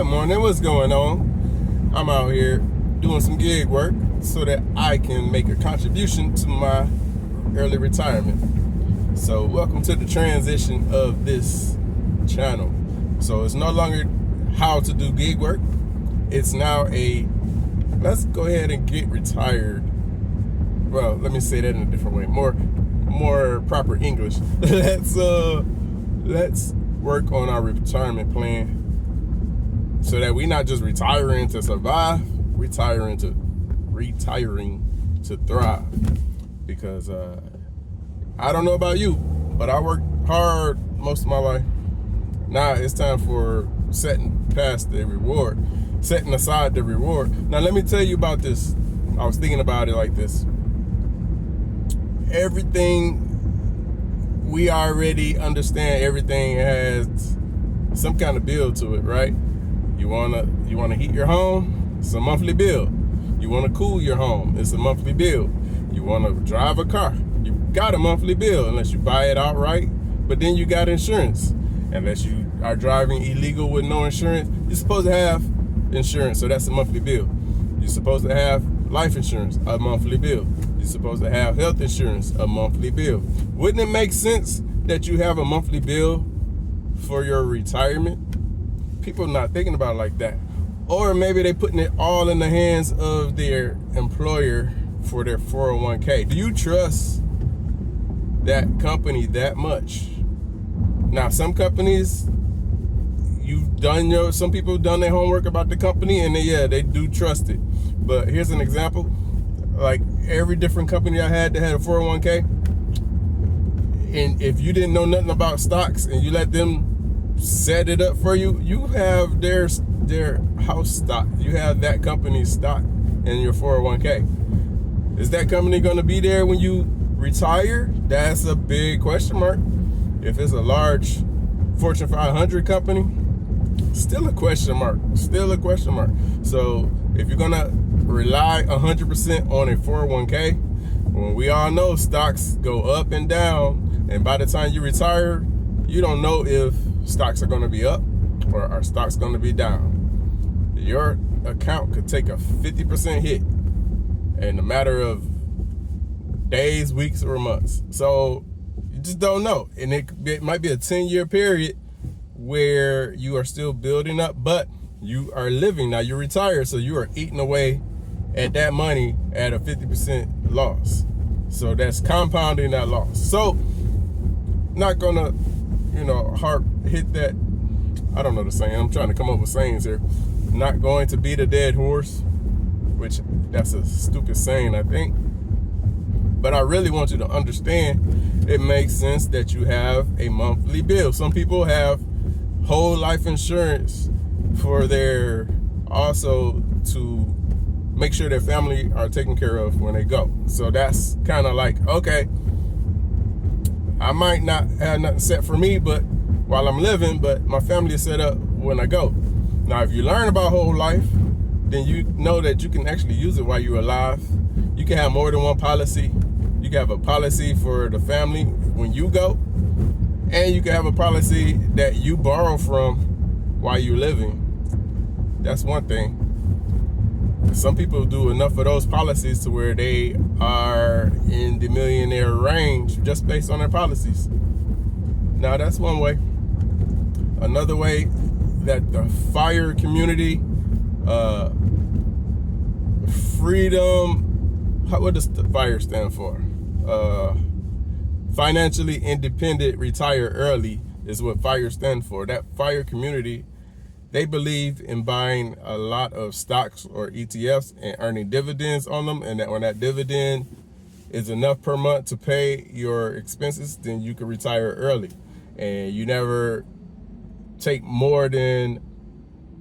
Good morning. What's going on? I'm out here doing some gig work so that I can make a contribution to my early retirement. So welcome to the transition of this channel. So it's no longer how to do gig work. It's now let's go ahead and get retired. Well, let me say that in a different way. More proper English. Let's work on our retirement plan so that we're not just retiring to survive, retiring to thrive. Because I don't know about you, but I worked hard most of my life. Now it's time for setting aside the reward. Now let me tell you about this. I was thinking about it like this. Everything, we already understand everything has some kind of bill to it, right? You wanna heat your home, it's a monthly bill. You wanna cool your home, it's a monthly bill. You wanna drive a car, you got a monthly bill, unless you buy it outright, but then you got insurance. Unless you are driving illegal with no insurance, you're supposed to have insurance, so that's a monthly bill. You're supposed to have life insurance, a monthly bill. You're supposed to have health insurance, a monthly bill. Wouldn't it make sense that you have a monthly bill for your retirement? People not thinking about it like that. Or maybe they putting it all in the hands of their employer for their 401k. Do you trust that company that much? Now, some companies, some people have done their homework about the company, and they do trust it. But here's an example. Like every different company I had that had a 401k, and if you didn't know nothing about stocks and you let them set it up for you, you have their house stock. You have that company's stock in your 401k. Is that company going to be there when you retire? That's a big question mark. If it's a large Fortune 500 company, still a question mark. So if you're gonna rely 100% on a 401k, well, we all know stocks go up and down, and by the time you retire, you don't know if stocks are gonna be up or are stocks gonna be down. Your account could take a 50% hit in a matter of days, weeks, or months. So you just don't know, and it might be a 10-year period where you are still building up, but you are living. Now you're retired, so you are eating away at that money at a 50% loss. So that's compounding that loss. So not gonna, hit that. I don't know the saying. I'm trying to come up with sayings here. Not going to beat a dead horse, which that's a stupid saying, I think. But I really want you to understand it makes sense that you have a monthly bill. Some people have whole life insurance also to make sure their family are taken care of when they go. So that's kind of like, okay, I might not have nothing set for me but while I'm living, but my family is set up when I go. Now, if you learn about whole life, then you know that you can actually use it while you're alive. You can have more than one policy. You can have a policy for the family when you go, and you can have a policy that you borrow from while you're living. That's one thing. Some people do enough of those policies to where they are in the millionaire range just based on their policies. Now, that's one way. Another way that the FIRE community, what does the FIRE stand for? Financially independent, retire early is what FIRE stands for. That FIRE community, they believe in buying a lot of stocks or ETFs and earning dividends on them, and that when that dividend is enough per month to pay your expenses, then you can retire early. And you never take more than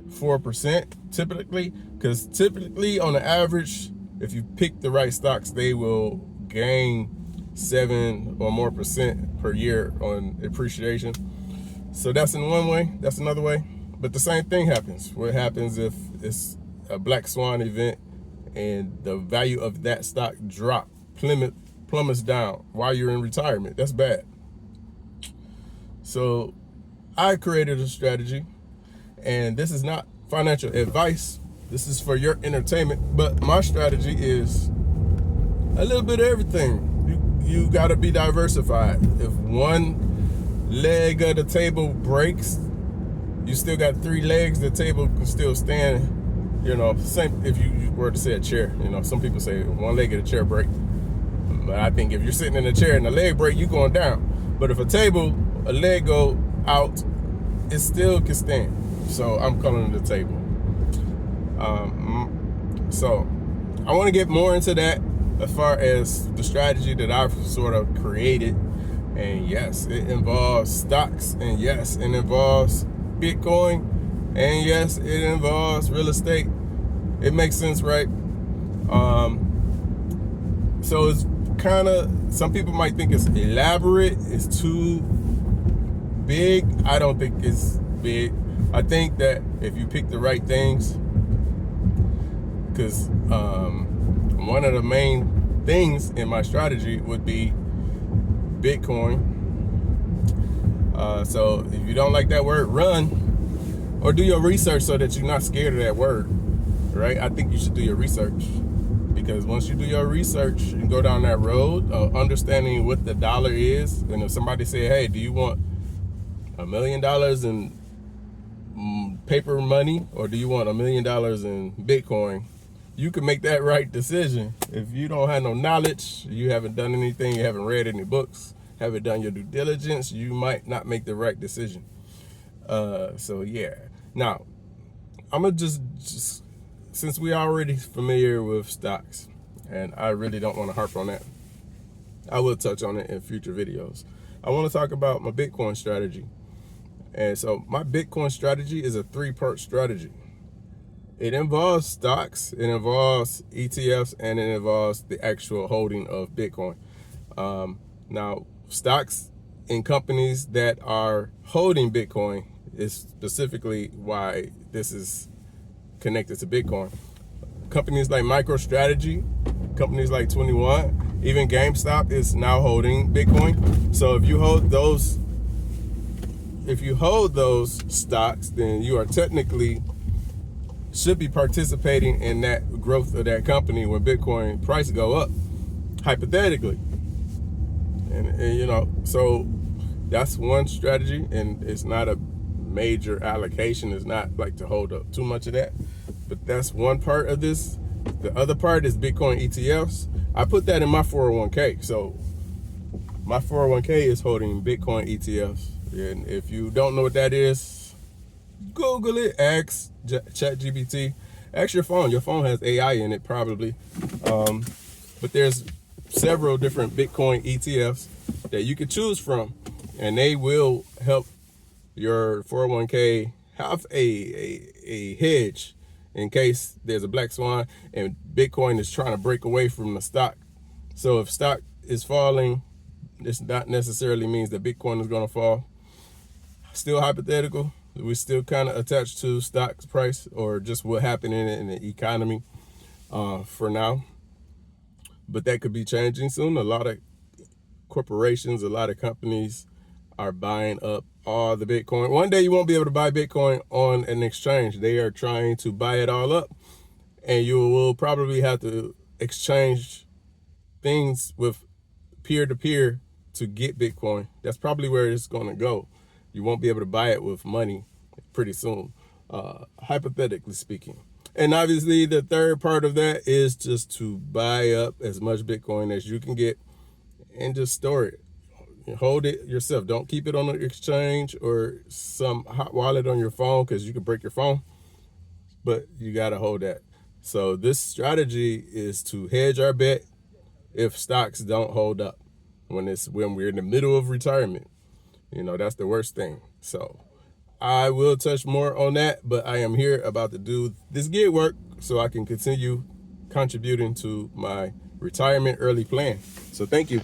4% typically, because typically on the average, if you pick the right stocks, they will gain 7% or more per year on appreciation. So that's in one way. That's another way. But the same thing happens. What happens if it's a black swan event and the value of that stock plummets down while you're in retirement? That's bad. So I created a strategy, and this is not financial advice. This is for your entertainment. But my strategy is a little bit of everything. You got to be diversified. If one leg of the table breaks, you still got 3 legs. The table can still stand. You know, same if you were to say a chair. You know, some people say one leg of the chair break. But I think if you're sitting in a chair and the leg break, you going down. But if a table, a leg go out, it still can stand. So I'm calling it a table. So I want to get more into that as far as the strategy that I've sort of created. And yes, it involves stocks, and yes, it involves Bitcoin, and yes, it involves real estate. It makes sense, right? So it's kind of, some people might think it's elaborate, it's too big. I don't think it's big. I think that if you pick the right things, because one of the main things in my strategy would be Bitcoin. So if you don't like that word, run, or do your research so that you're not scared of that word, right? I think you should do your research, because once you do your research and go down that road of understanding what the dollar is, and if somebody say, hey, do you want $1 million in paper money, or do you want $1 million in Bitcoin, you can make that right decision. If you don't have no knowledge, you haven't done anything, you haven't read any books, haven't done your due diligence, you might not make the right decision. So yeah. Now, I'm gonna just since we are already familiar with stocks, and I really don't want to harp on that, I will touch on it in future videos. I want to talk about my Bitcoin strategy. And so my Bitcoin strategy is a 3-part strategy. It involves stocks, it involves ETFs, and it involves the actual holding of Bitcoin. Now, stocks in companies that are holding Bitcoin is specifically why this is connected to Bitcoin. Companies like MicroStrategy, companies like 21, even GameStop is now holding Bitcoin. So if you hold those stocks, then you are technically should be participating in that growth of that company when Bitcoin price go up, hypothetically. And you know, so that's one strategy, and it's not a major allocation. It's not like to hold up too much of that, but that's one part of this. The other part is Bitcoin ETFs. I put that in my 401k. So my 401k is holding Bitcoin ETFs. And if you don't know what that is, Google it, ask ChatGPT, ask your phone. Your phone has AI in it probably. But there's several different Bitcoin ETFs that you can choose from, and they will help your 401k have a hedge in case there's a black swan and Bitcoin is trying to break away from the stock. So if stock is falling, this not necessarily means that Bitcoin is going to fall. Still hypothetical. We're still kind of attached to stock price or just what happened in the economy for now. But that could be changing soon. A lot of corporations, a lot of companies are buying up all the Bitcoin. One day you won't be able to buy Bitcoin on an exchange. They are trying to buy it all up, and you will probably have to exchange things with peer-to-peer to get Bitcoin. That's probably where it's going to go. You won't be able to buy it with money pretty soon, hypothetically speaking. And obviously the third part of that is just to buy up as much Bitcoin as you can get and just store it. Hold it yourself. Don't keep it on an exchange or some hot wallet on your phone, because you can break your phone, but you got to hold that. So this strategy is to hedge our bet if stocks don't hold up when we're in the middle of retirement. You know, that's the worst thing. So I will touch more on that, but I am here about to do this gig work so I can continue contributing to my retirement early plan. So thank you.